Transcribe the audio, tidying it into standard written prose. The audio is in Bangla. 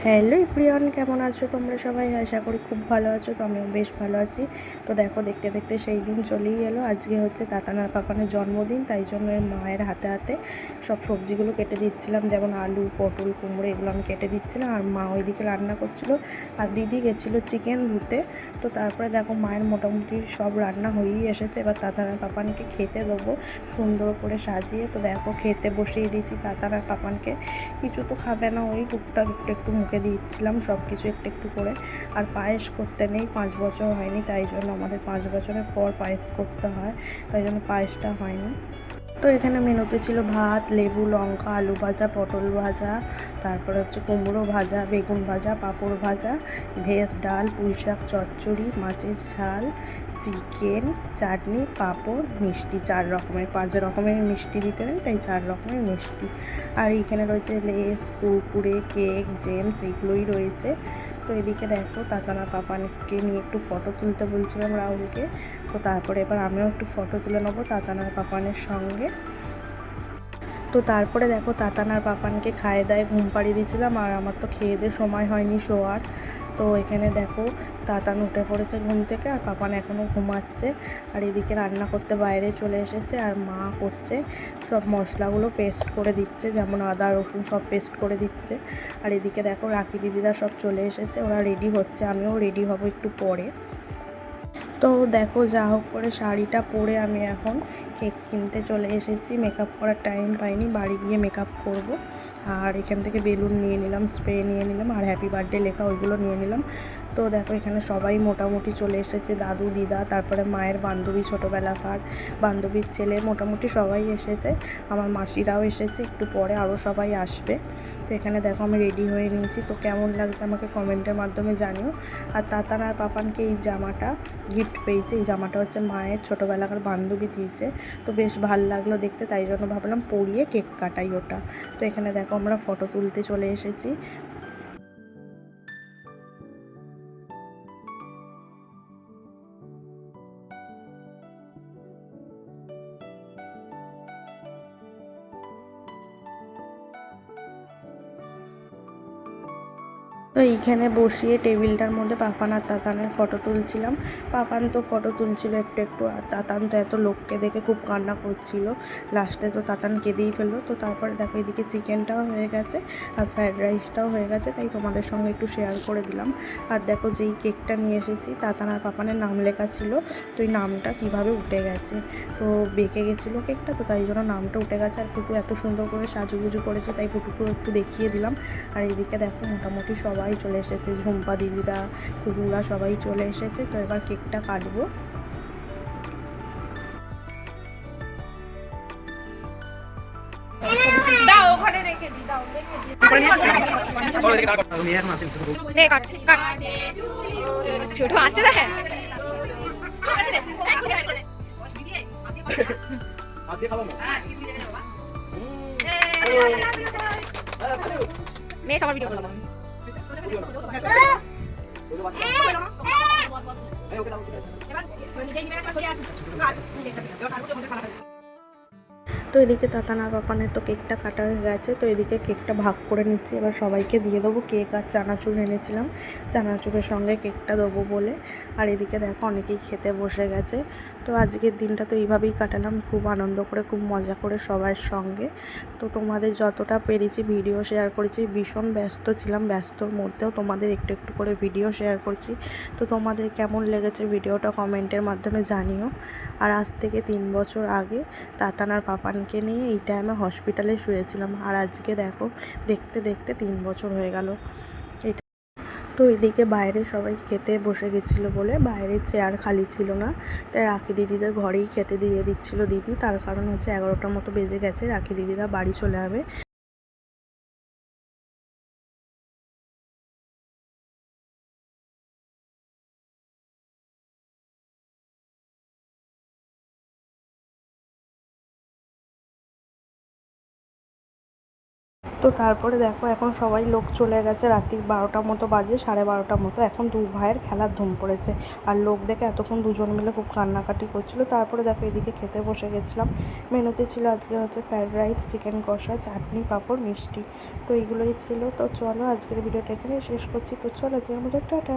হ্যালো এভরিওয়ান, কেমন আছো তোমরা সবাই? আশা করি খুব ভালো আছো। তো আমিও বেশ ভালো আছি। তো দেখো, দেখতে দেখতে সেই দিন চলেই এলো। আজকে হচ্ছে তাতানার পাপানের জন্মদিন, তাই জন্য মায়ের হাতে হাতে সব সবজিগুলো কেটে দিচ্ছিলাম, যেমন আলু, পটল, কুমড়ো, এগুলো আমি কেটে দিচ্ছিলাম। আর মা ওইদিকে রান্না করছিল, আর দিদি গেছিলো চিকেন ধুতে। তো তারপরে দেখো মায়ের মোটামুটি সব রান্না হয়েই এসেছে। এবার তাতানার পাপানকে খেতে দেবো সুন্দর করে সাজিয়ে। তো দেখো খেতে বসিয়ে দিয়েছি তাতানার পাপানকে। কিছু তো খাবে না, ওই টুকটাক একটু একটু মুখে দিচ্ছিলাম সব কিছু একটু একটু করে। আর পায়েস করতে নেই, 5 বছর হয়নি, তাই জন্য আমাদের 5 বছরের পর পায়েস করতে হয়, তাই জন্য পায়েসটা হয়নি। তো এখানে মেনুতে ছিল ভাত, লেবু, লঙ্কা, আলু ভাজা, পটল ভাজা, তারপরে হচ্ছে কুমড়ো ভাজা, বেগুন ভাজা, পাঁপড় ভাজা, ভেজ ডাল, পুঁই শাক চচ্চড়ি, মাছের ঝাল, চিকেন, চাটনি, পাঁপড়, মিষ্টি। 4 রকমের, 5 রকমের মিষ্টি দিতে নেই, তাই 4 রকমের মিষ্টি। আর এইখানে রয়েছে লেস, কুরকুরে, কেক, জেমস, এইগুলোই রয়েছে। তো এদিকে দেখো তাতানা পাপানকে নিয়ে একটু ফটো তুলতে বলছিলাম রাহুলকে। তো তারপরে এবার আমিও একটু ফটো তুলে নেবো তাতানার পাপানের সঙ্গে। তো তারপরে দেখো তাতানার পাপানকে খাইয়ে দায়ে ঘুম পাড়িয়ে দিয়েছিলাম, আর আমার তো খেয়ে দিয়ে সময় হয়নি শোয়ার। তো এখানে দেখো তাতান উঠে পড়েছে ঘুম থেকে, আর পাপান এখনও ঘুমাচ্ছে। আর এদিকে রান্না করতে বাইরে চলে এসেছে, আর মা করছে সব মশলাগুলো পেস্ট করে দিচ্ছে, যেমন আদা রসুন সব পেস্ট করে দিচ্ছে। আর এদিকে দেখো রাখি দিদিরা সব চলে এসেছে, ওরা রেডি হচ্ছে, আমিও রেডি হব একটু পরে। তো দেখো যা হোক করে শাড়িটা পরে আমি এখন কেক কিনতে চলে এসেছি। মেকআপ করার টাইম পাইনি, বাড়ি গিয়ে মেকআপ করব। আর এখান থেকে বেলুন নিয়ে নিলাম, স্প্রে নিয়ে নিলাম, আর হ্যাপি বার্থডে লেখা ওইগুলো নিয়ে নিলাম। তো দেখো এখানে সবাই মোটামুটি চলে এসেছে, দাদু, দিদা, তারপরে মায়ের বান্ধবী, ছোটোবেলাকার বান্ধবীর ছেলে, মোটামুটি সবাই এসেছে। আমার মাসিরাও এসেছে, একটু পরে আরও সবাই আসবে। তো এখানে দেখো আমি রেডি হয়ে নিয়েছি। তো কেমন লাগছে আমাকে কমেন্টের মাধ্যমে জানিও। আর তাতান আর পাপানকে এই জামাটা গিফট পেয়েছে, এই জামাটা হচ্ছে মায়ের ছোটোবেলাকার বান্ধবী দিয়েছে। তো বেশ ভালো লাগলো দেখতে, তাই জন্য ভাবলাম পরিয়ে কেক কাটাই ওটা। তো এখানে দেখো আমরা ফটো তুলতে চলে এসেছি। তো এইখানে বসিয়ে টেবিলটার মধ্যে পাপান আর তাতানের ফটো তুলছিলাম। পাপান তো ফটো তুলছিল একটু একটু, আর তাতান তো এত লোককে দেখে খুব কান্না করছিল। লাস্টে তো তাতান কেঁদেই ফেললো। তো তারপরে দেখো এদিকে চিকেনটাও হয়ে গেছে, আর ফ্রায়েড রাইসটাও হয়ে গেছে, তাই তোমাদের সঙ্গে একটু শেয়ার করে দিলাম। আর দেখো যেই কেকটা নিয়ে এসেছি তাতান আর পাপানের নাম লেখা ছিল, তো এই নামটা কীভাবে উঠে গেছে, তো বেঁকে গেছিলো কেকটা, তো তাই জন্য নামটা উঠে গেছে। আর পুটু এত সুন্দর করে সাজুগুজু করেছে, তাই পুটুকে একটু দেখিয়ে দিলাম। আর এইদিকে দেখো মোটামুটি সবাই চলে এসেছে, ঝুম্পা দিদিরা, কুকুরা সবাই চলে এসেছে। তো এবার কেকটা কাটবো। ছোট আসছে দেখেন মেয়ে সবার ভিডিও করলাম তো এদিকে তাতানার পাপানের তো কেকটা কাটা হয়ে গেছে। তো এদিকে কেকটা ভাগ করে নিচ্ছি, এবার সবাইকে দিয়ে দেবো। কেক আর চানাচুর এনেছিলাম, চানাচুরের সঙ্গে কেকটা দেবো বলে। আর এদিকে দেখো অনেকেই খেতে বসে গেছে। তো আজকের দিনটা তো এইভাবেই কাটালাম, খুব আনন্দ করে, খুব মজা করে সবার সঙ্গে। তো তোমাদের যতটা পেরেছি ভিডিও শেয়ার করেছি। ভীষণ ব্যস্ত ছিলাম, ব্যস্তর মধ্যেও তোমাদের একটু একটু করে ভিডিও শেয়ার করছি। তো তোমাদের কেমন লেগেছে ভিডিওটা কমেন্টের মাধ্যমে জানিও। আর আজ থেকে 3 বছর আগে তাতানার পাপানকে নিয়ে এই টাইমে হসপিটালে শুয়েছিলাম, আর আজকে দেখো দেখতে দেখতে 3 বছর হয়ে গেল। এটা তো এদিকে বাইরে সবাই খেতে বসে গেছিলো বলে বাইরে চেয়ার খালি ছিল না, তাই রাখি দিদিদের ঘরেই খেতে দিয়ে দিচ্ছিলো দিদি। তার কারণ হচ্ছে 11টার মতো বেজে গেছে, রাখি দিদিরা বাড়ি চলে যাবে। তো তারপরে দেখো এখন সবাই লোক চলে গেছে, রাত্রি 12টার মতো বাজে, 12:30 মতো। এখন দু ভাইয়ের খেলার ধুম পড়েছে, আর লোক দেখে এতক্ষণ দুজন মিলে খুব কান্নাকাটি করছিলো। তারপরে দেখো এদিকে খেতে বসে গেছিলাম। মেনুতে ছিল আজকে হচ্ছে ফ্রায়েড রাইস, চিকেন কষা, চাটনি, পাঁপড়, মিষ্টি। তো এইগুলোই ছিল। তো চলো আজকের ভিডিওটা এখানে শেষ করছি। তো চলো আজকের মতো টাটা।